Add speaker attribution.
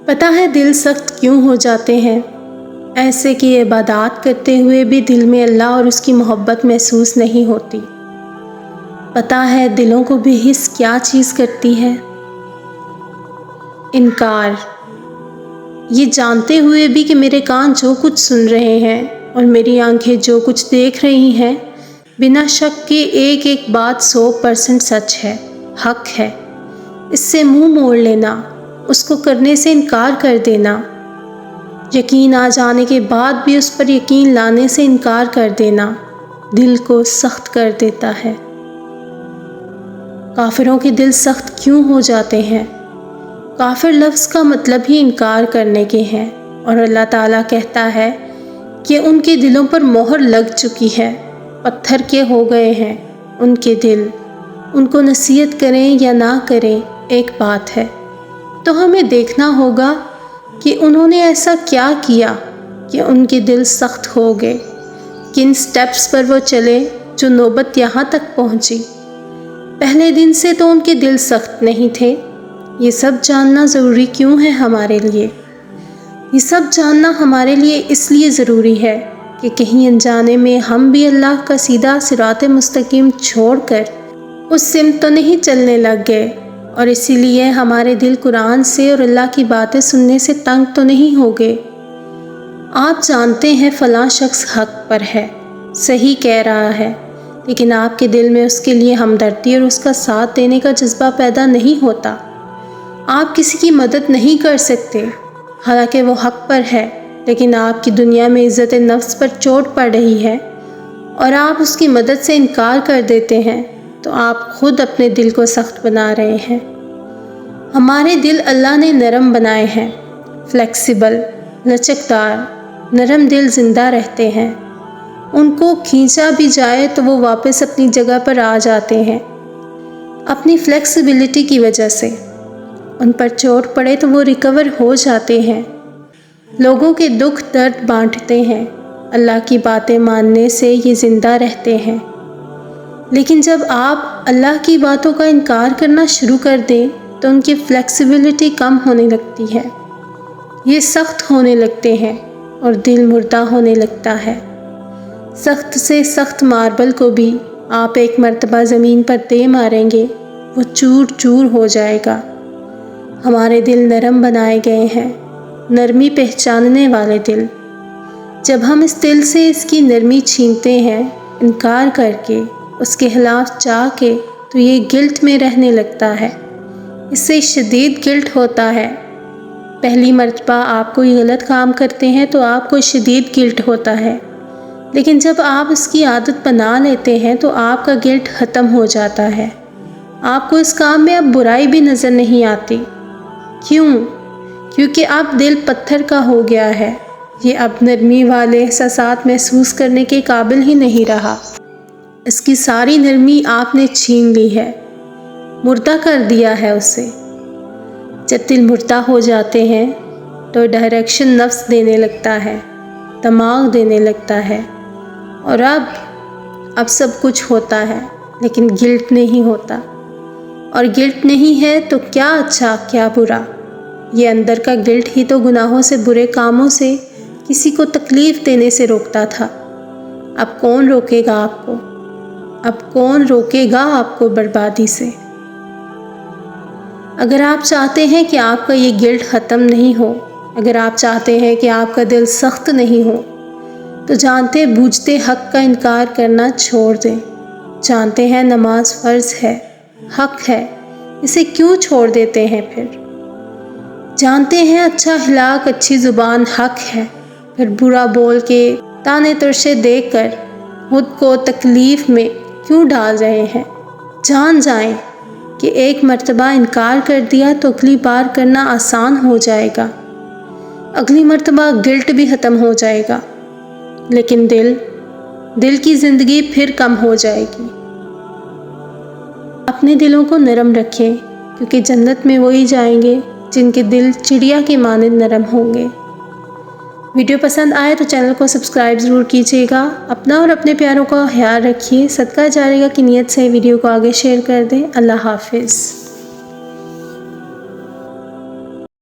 Speaker 1: پتہ ہے دل سخت کیوں ہو جاتے ہیں؟ ایسے کہ عبادات کرتے ہوئے بھی دل میں اللہ اور اس کی محبت محسوس نہیں ہوتی۔ پتہ ہے دلوں کو بے حس کیا چیز کرتی ہے؟ انکار۔ یہ جانتے ہوئے بھی کہ میرے کان جو کچھ سن رہے ہیں اور میری آنکھیں جو کچھ دیکھ رہی ہیں، بنا شک کے ایک ایک بات 100% سچ ہے، حق ہے۔ اس سے منہ موڑ لینا، اس کو کرنے سے انکار کر دینا، یقین آ جانے کے بعد بھی اس پر یقین لانے سے انکار کر دینا، دل کو سخت کر دیتا ہے۔ کافروں کے دل سخت کیوں ہو جاتے ہیں؟ کافر لفظ کا مطلب ہی انکار کرنے کے ہیں، اور اللہ تعالیٰ کہتا ہے کہ ان کے دلوں پر مہر لگ چکی ہے، پتھر کے ہو گئے ہیں ان کے دل۔ ان کو نصیحت کریں یا نہ کریں ایک بات ہے، تو ہمیں دیکھنا ہوگا کہ انہوں نے ایسا کیا کیا کہ ان کے دل سخت ہو گئے، کن سٹیپس پر وہ چلے جو نوبت یہاں تک پہنچی۔ پہلے دن سے تو ان کے دل سخت نہیں تھے۔ یہ سب جاننا ضروری کیوں ہے ہمارے لیے؟ یہ سب جاننا ہمارے لیے اس لیے ضروری ہے کہ کہیں انجانے میں ہم بھی اللہ کا سیدھا صراط مستقیم چھوڑ کر اس سمت تو نہیں چلنے لگ گئے، اور اسی لیے ہمارے دل قرآن سے اور اللہ کی باتیں سننے سے تنگ تو نہیں ہو گئے۔ آپ جانتے ہیں فلاں شخص حق پر ہے، صحیح کہہ رہا ہے، لیکن آپ کے دل میں اس کے لیے ہمدردی اور اس کا ساتھ دینے کا جذبہ پیدا نہیں ہوتا۔ آپ کسی کی مدد نہیں کر سکتے، حالانکہ وہ حق پر ہے، لیکن آپ کی دنیا میں عزت نفس پر چوٹ پڑ رہی ہے اور آپ اس کی مدد سے انکار کر دیتے ہیں، تو آپ خود اپنے دل کو سخت بنا رہے ہیں۔ ہمارے دل اللہ نے نرم بنائے ہیں، فلیکسیبل، لچکدار۔ نرم دل زندہ رہتے ہیں، ان کو کھینچا بھی جائے تو وہ واپس اپنی جگہ پر آ جاتے ہیں، اپنی فلیکسیبلٹی کی وجہ سے۔ ان پر چوٹ پڑے تو وہ ریکور ہو جاتے ہیں، لوگوں کے دکھ درد بانٹتے ہیں، اللہ کی باتیں ماننے سے یہ زندہ رہتے ہیں۔ لیکن جب آپ اللہ کی باتوں کا انکار کرنا شروع کر دیں تو ان کی فلیکسیبلٹی کم ہونے لگتی ہے، یہ سخت ہونے لگتے ہیں اور دل مردہ ہونے لگتا ہے۔ سخت سے سخت ماربل کو بھی آپ ایک مرتبہ زمین پر دے ماریں گے، وہ چور چور ہو جائے گا۔ ہمارے دل نرم بنائے گئے ہیں، نرمی پہچاننے والے دل۔ جب ہم اس دل سے اس کی نرمی چھینتے ہیں، انکار کر کے، اس کے خلاف چاہ کے، تو یہ گلٹ میں رہنے لگتا ہے۔ اس سے شدید گلٹ ہوتا ہے۔ پہلی مرتبہ آپ کوئی غلط کام کرتے ہیں تو آپ کو شدید گلٹ ہوتا ہے، لیکن جب آپ اس کی عادت بنا لیتے ہیں تو آپ کا گلٹ ختم ہو جاتا ہے۔ آپ کو اس کام میں اب برائی بھی نظر نہیں آتی۔ کیوں؟ کیونکہ اب دل پتھر کا ہو گیا ہے، یہ اب نرمی والے احساسات محسوس کرنے کے قابل ہی نہیں رہا۔ اس کی ساری نرمی آپ نے چھین لی ہے، مردہ کر دیا ہے اسے۔ جب دل مردہ ہو جاتے ہیں تو ڈائریکشن نفس دینے لگتا ہے، دماغ دینے لگتا ہے، اور اب سب کچھ ہوتا ہے، لیکن گلٹ نہیں ہوتا۔ اور گلٹ نہیں ہے تو کیا اچھا کیا برا، یہ اندر کا گلٹ ہی تو گناہوں سے، برے کاموں سے، کسی کو تکلیف دینے سے روکتا تھا۔ اب کون روکے گا آپ کو؟ اب کون روکے گا آپ کو بربادی سے؟ اگر آپ چاہتے ہیں کہ آپ کا یہ گلٹ ختم نہیں ہو، اگر آپ چاہتے ہیں کہ آپ کا دل سخت نہیں ہو، تو جانتے بوجھتے حق کا انکار کرنا چھوڑ دیں۔ جانتے ہیں نماز فرض ہے، حق ہے، اسے کیوں چھوڑ دیتے ہیں پھر؟ جانتے ہیں اچھا اخلاق، اچھی زبان حق ہے، پھر برا بول کے، تانے ترشے دے کر خود کو تکلیف میں کیوں ڈال رہے ہیں؟ جان جائیں کہ ایک مرتبہ انکار کر دیا تو اگلی بار کرنا آسان ہو جائے گا، اگلی مرتبہ گلٹ بھی ختم ہو جائے گا، لیکن دل کی زندگی پھر کم ہو جائے گی۔ اپنے دلوں کو نرم رکھیں، کیونکہ جنت میں وہی جائیں گے جن کے دل چڑیا کے مانند نرم ہوں گے۔ ویڈیو پسند آئے تو چینل کو سبسکرائب ضرور کیجیے گا۔ اپنا اور اپنے پیاروں کا خیال رکھیے۔ صدقہ جاریہ کی نیت سے ویڈیو کو آگے شیئر کر دیں۔ اللہ حافظ۔